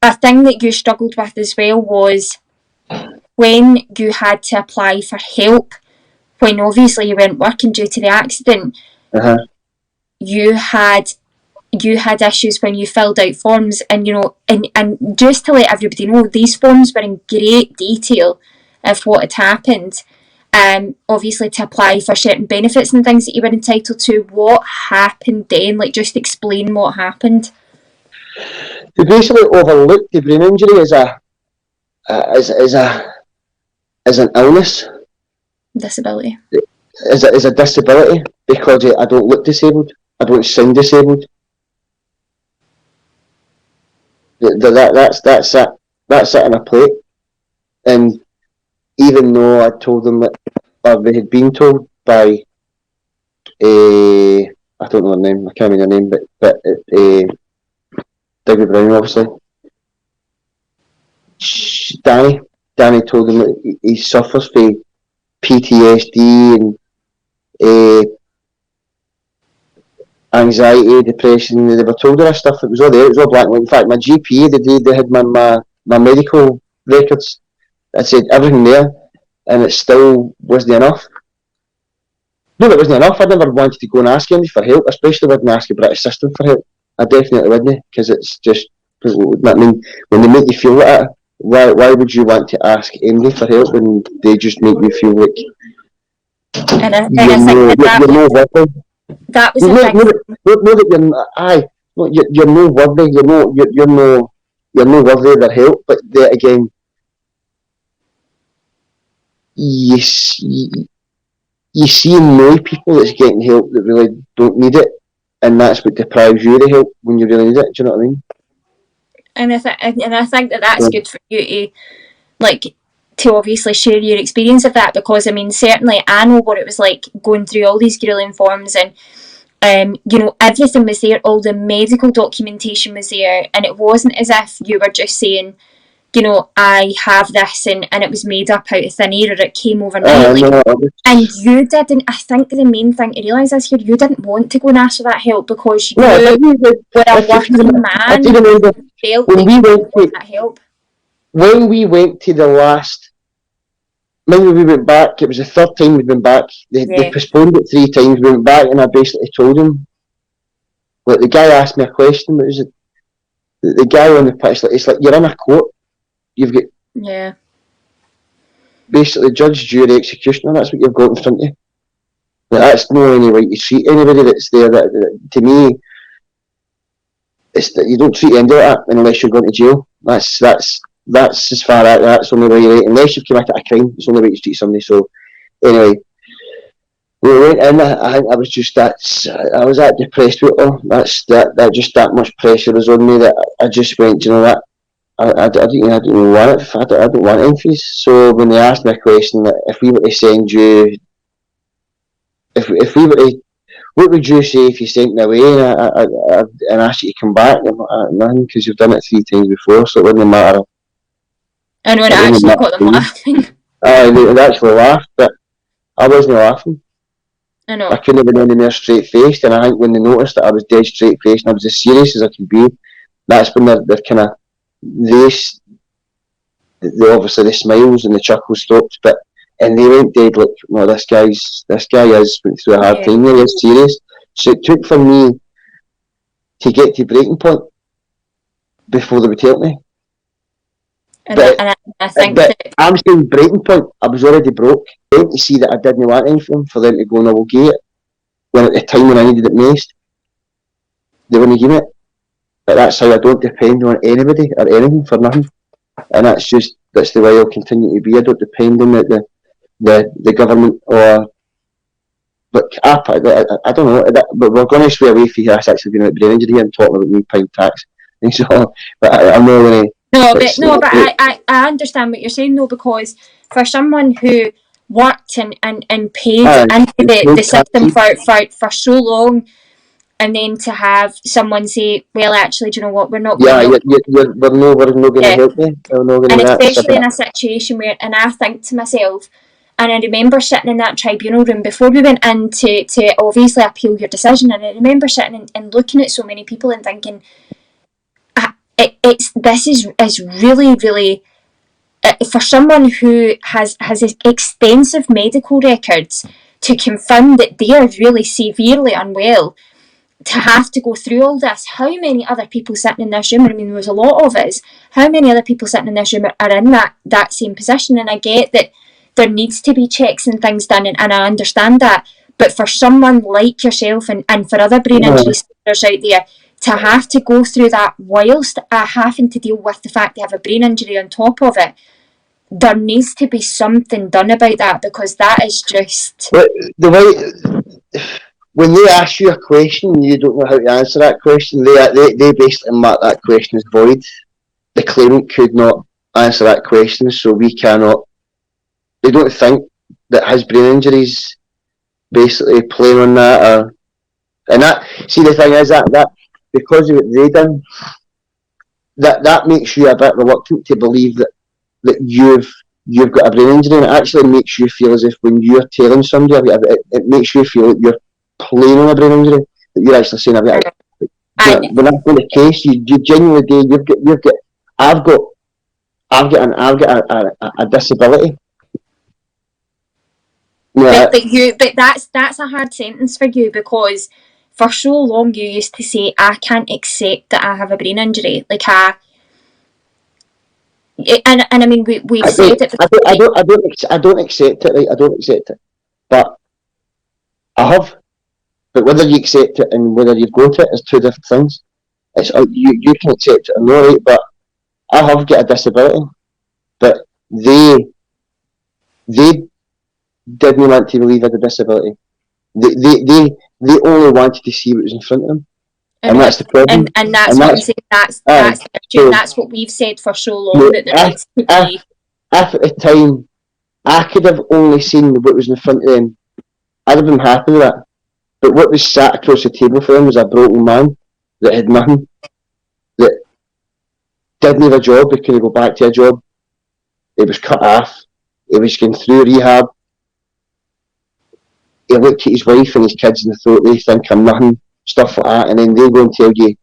a thing that you struggled with as well was when you had to apply for help, when obviously you weren't working due to the accident, you had issues when you filled out forms, and and just to let everybody know, these forms were in great detail of what had happened, obviously to apply for certain benefits and things that you were entitled to. What happened then? Like, just explain what happened. They basically overlooked the brain injury as an illness, disability, as a disability, because I don't look disabled, I don't sound disabled. That's it on a plate, and even though I told them that, or they had been told by I don't know her name, I can't remember her name, but David Brown, obviously. Danny told him that he suffers from PTSD and anxiety, depression. They were told her this stuff. It was all there. It was all black and white. In fact, my GP, the day they had my medical records, I said everything there, and it still wasn't enough. No, it wasn't enough. I never wanted to go and ask anybody for help, especially if I didn't ask the British system for help. I definitely wouldn't, because it's just, I mean, when they make you feel like that, why would you want to ask anybody for help when they just make you feel like and I think that was the thing. You're no worthy. You're no worthy of their help. But there again, you see no people that's getting help that really don't need it, and that's what deprives you of the help when you really need it. Do you know what I mean? And I think that's good for you to obviously share your experience of that, because I mean, certainly I know what it was like going through all these grueling forms, and everything was there, all the medical documentation was there, and it wasn't as if you were just saying, I have this and it was made up out of thin air, or it came overnight. And you didn't, I think the main thing to realise is here, you didn't want to go and ask for that help because you were a working man and felt when we went to that help. When we went to the last, when we went back, it was the third time we'd been back. They postponed it 3 times. We went back and I basically told him, the guy asked me a question, what was it? The guy on the pitch, it's like you're in a court. You've got basically judge, jury, executioner. That's what you've got in front of you. That's no any way to treat anybody that's there. That to me, it's that you don't treat any of that unless you're going to jail. That's as far as that's the only way. Right? Unless you've committed a crime, it's the only way to treat somebody. So anyway, we went in. I think I was just I was that depressed with it all. That just that much pressure was on me that I just went. You know what? I don't want it. I don't want anything. So when they asked me a question, that if we were to send you, if we were to, what would you say if you sent me away and asked you to come back? Nothing, because you've done it 3 times before, so it wouldn't matter. And when I actually got them laughing. They actually laughed, but I wasn't laughing. I know. I couldn't have been any more straight faced, and I think when they noticed that I was dead straight faced and I was as serious as I could be, that's when they're kind of obviously the smiles and the chuckles stopped, and they went dead like, no, this guy is went through a hard time. He is serious. So it took for me to get to breaking point before they would help me. And I think I'm saying breaking point. I was already broke. They to see that I didn't want anything for them to go, no, we'll get it. When at the time when I needed it most, they wouldn't give it. But that's how I don't depend on anybody or anything for nothing. And that's the way I'll continue to be. I don't depend on the government or. But I don't know. But we're going to sway away from us actually being about brain injury here and talking about me paying tax. And so, but I'm not going to. But I understand what you're saying though, because for someone who worked and paid into the system for so long, and then to have someone say, well, actually, do you know what, we're not going to we're not going to help you. And especially in a situation where, and I think to myself, and I remember sitting in that tribunal room before we went in to obviously appeal your decision, and I remember sitting and looking at so many people and thinking, this is really, really, for someone who has extensive medical records to confirm that they are really severely unwell, to have to go through all this. How many other people sitting in this room, I mean, there was a lot of us, how many other people sitting in this room are in that same position? And I get that there needs to be checks and things done, and I understand that, but for someone like yourself and for other brain injury sufferers out there, to have to go through that whilst having to deal with the fact they have a brain injury on top of it, there needs to be something done about that, because that is just... But the way... When they ask you a question and you don't know how to answer that question, they basically mark that question as void. The claimant could not answer that question, so we cannot they don't think that his brain injuries basically playing on that, and that. See, the thing is that because of what they done, that makes you a bit reluctant to believe that you've got a brain injury, and it actually makes you feel as if when you're telling somebody, it makes you feel that you're playing on a brain injury, that you're actually saying about it. When that's not the case, you genuinely do. You've got. I've got a disability. Yeah. But that's a hard sentence for you, because for so long you used to say, I can't accept that I have a brain injury. Like, and I mean, we've said it. I don't accept it, right? I don't accept it. But I have. But whether you accept it and whether you go to it is two different things. It's you can accept it or not, right? But I have got a disability. But they didn't want to believe I had a disability. They only wanted to see what was in front of them. And that's the problem. And that's what I'm saying. That's the issue. And that's what we've said for so long, that there needs to be. If at the time I could have only seen what was in front of them, I'd have been happy with that. But what was sat across the table for them was a broken man that had nothing, that didn't have a job, he couldn't go back to a job, he was cut off, he was going through rehab, he looked at his wife and his kids and thought they think I'm nothing, stuff like that, and then they go and tell you,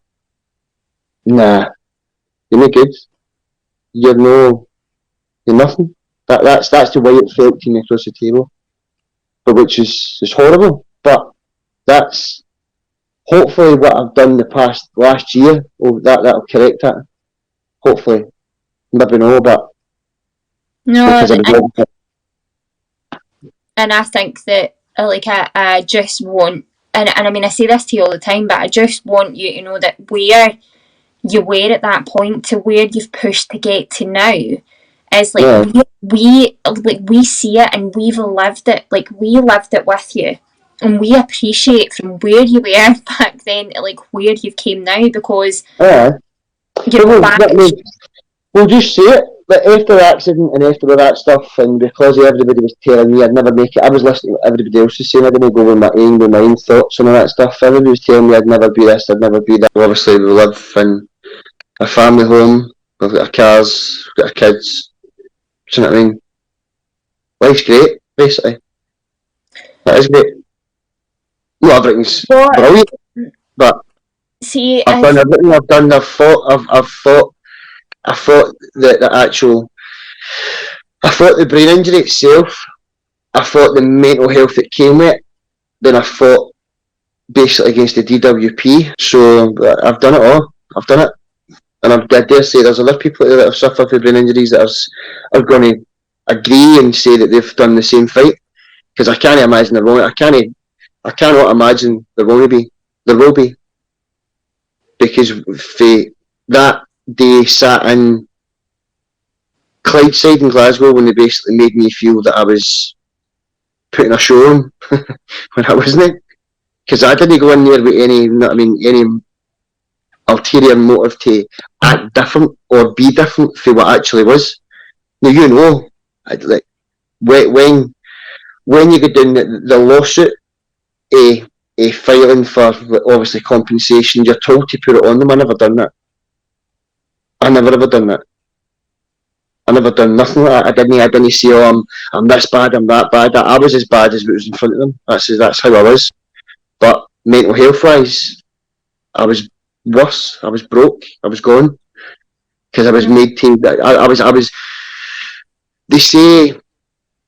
nah, you're no good, you're nothing. That's the way it felt to me across the table, but which is horrible. But that's hopefully what I've done the last year. That'll correct that. Hopefully, maybe no, but no. And I think that I just want, and I mean, I say this to you all the time, but I just want you to know that where you were at that point to where you've pushed to get to now is like, we see it and we've lived it. Like, we lived it with you, and we appreciate from where you were back then, like where you've came now, because you're back. We'll just see it. But after the accident and after all that stuff, and because everybody was telling me I'd never make it, I was listening to what everybody else was saying. I didn't go with my own thoughts and all that stuff. Everybody was telling me I'd never be this, I'd never be that. Obviously, we live in a family home. We've got our cars, we've got our kids. Do you know what I mean? Life's great, basically. That is great. Not everything's brilliant, but see, I've done everything I've done. I've fought I fought the brain injury itself. I fought the mental health that came with it. Then I fought basically against the DWP. So I've done it all. I've done it. And I dare say there's other people that have suffered with brain injuries that are going to agree and say that they've done the same fight. Because I can't imagine they're wrong. I cannot imagine there will be. There will be. Because that day sat in Clydeside in Glasgow when they basically made me feel that I was putting a show on when I wasn't. Because I didn't go in there with any ulterior motive to act different or be different for what actually was. Now when you go down the lawsuit, a filing for obviously compensation, you're told to put it on them. I never done that. I never ever done that. I never done nothing like that. I didn't say, I'm this bad, I'm that bad. I was as bad as what was in front of them. That's how I was. But mental health wise, I was worse. I was broke. I was gone. Because I was made to, I was, they say,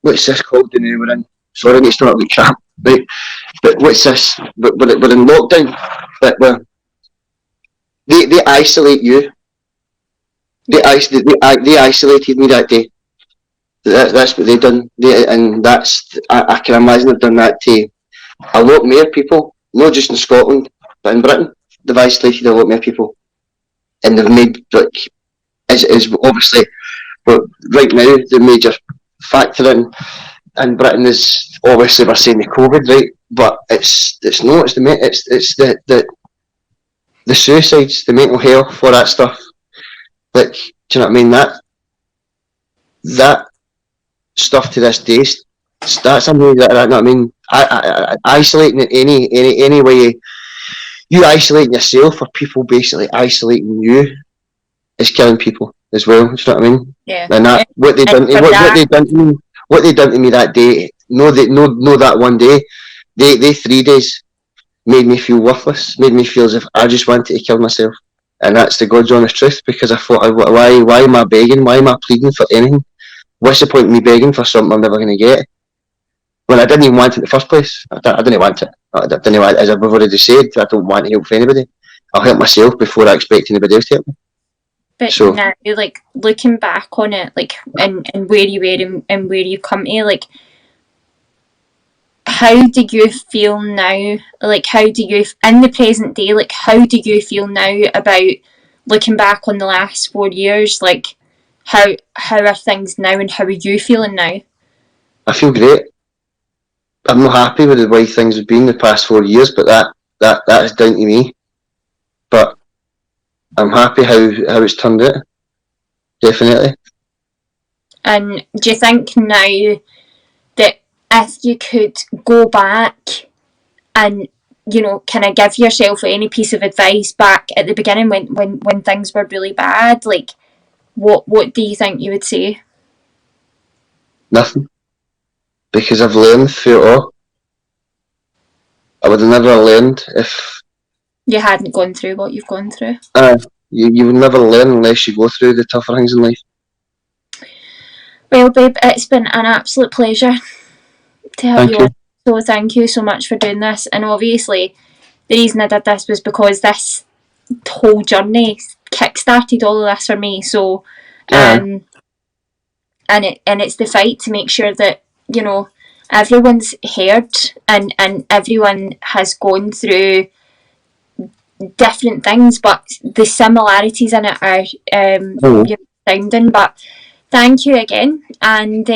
what's this called the new we're in? Sorry, it's not like crap, right? But what's this? We're in lockdown. But they isolate you. They isolated me that day. That's what they done. I can imagine they've done that to a lot more people, not just in Scotland, but in Britain. They've isolated a lot more people, and they've made as obviously, but right now the major factor in Britain is obviously we're saying the COVID, right? But it's the suicides, the mental health, all that stuff. Like, do you know what I mean? That stuff to this day. That's something that, you know what I mean? Isolating in any way, you isolating yourself or people basically isolating you is killing people as well. Do you know what I mean? Yeah. And that what they done to me that day. No, that one day. They 3 days made me feel worthless. Made me feel as if I just wanted to kill myself. And that's the God's honest truth, because I thought, why am I begging? Why am I pleading for anything? What's the point of me begging for something I'm never going to get? When I didn't even want it in the first place. I didn't want it. As I've already said, I don't want to help for anybody. I'll help myself before I expect anybody else to help me. But so, now, like, looking back on it, like, and where you were and where you've come to, like, how do you feel now? Like, how do you, in the present day, like, how do you feel now about looking back on the last 4 years? Like, how are things now, and how are you feeling now? I feel great. I'm not happy with the way things have been the past 4 years, but that is down to me. But I'm happy how it's turned out. Definitely. And do you think now that if you could go back and, you know, kind of give yourself any piece of advice back at the beginning when things were really bad, like, what do you think you would say? Nothing. Because I've learned through it all. I would have never learned if you hadn't gone through what you've gone through. You would never learn unless you go through the tougher things in life. Well, babe, it's been an absolute pleasure to have you on. So thank you so much for doing this. And obviously, the reason I did this was because this whole journey kick-started all of this for me. So, and it's the fight to make sure that, you know, everyone's heard and everyone has gone through different things, but the similarities in it are astounding. But thank you again, and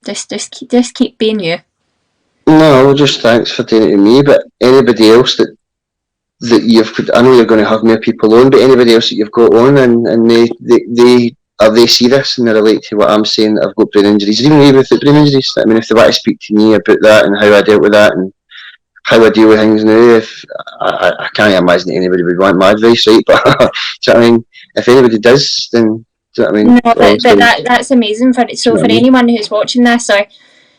just keep being you. No, just thanks for doing it to me. But anybody else that you've, I know you're going to have more people on, but anybody else that you've got on and they see this and they relate to what I'm saying, that I've got brain injuries, even with the brain injuries. I mean, if they want to speak to me about that and how I dealt with that and how I deal with things now, if I can't imagine that anybody would want my advice, right? But do you know what I mean? If anybody does, then do you know what I mean? No, but that's amazing. For anyone who's watching this or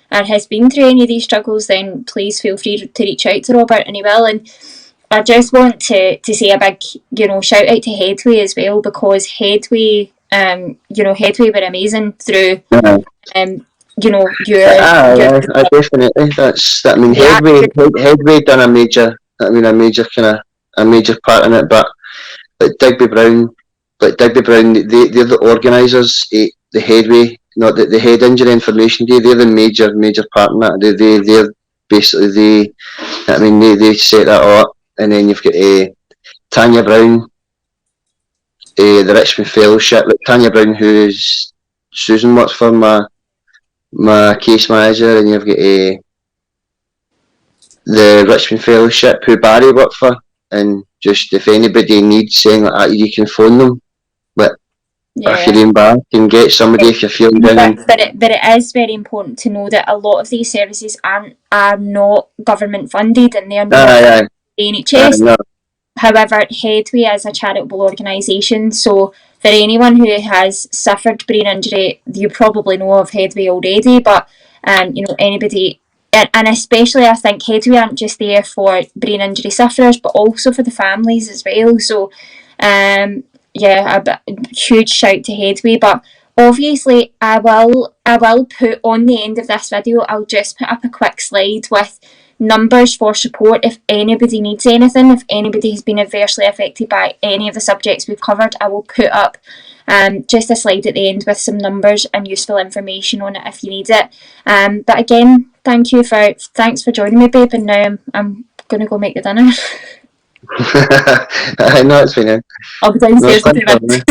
has been through any of these struggles, then please feel free to reach out to Robert, and he will. And I just want to say a big, you know, shout out to Headway as well, because Headway, Headway were amazing through, you know, definitely. I mean, Headway done a major part in it. But like Digby Brown, they're the organisers. The Headway, not the Head Injury Information Day. They're the major part in that. They're basically they set that up, and then you've got Tanya Brown, the Richmond Fellowship. Like Tanya Brown, who's Susan works for, my case manager, and you've got the Richmond Fellowship, who Barry worked for, and just if anybody needs anything like that, you can phone them. But if you're in back, you can get somebody if you're feeling down. But it is very important to know that a lot of these services are not government funded, and they are not the NHS. However, Headway is a charitable organisation, so for anyone who has suffered brain injury, you probably know of Headway already, but anybody, and especially I think Headway aren't just there for brain injury sufferers, but also for the families as well. So a huge shout to Headway. But obviously I will put on the end of this video, I'll just put up a quick slide with numbers for support if anybody needs anything. If anybody has been adversely affected by any of the subjects we've covered, I will put up just a slide at the end with some numbers and useful information on it if you need it. But again, thanks for joining me, babe, and now I'm gonna go make the dinner. I know it's been I'll be downstairs in 2 minutes.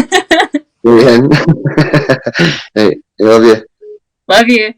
Right, love you. Love you.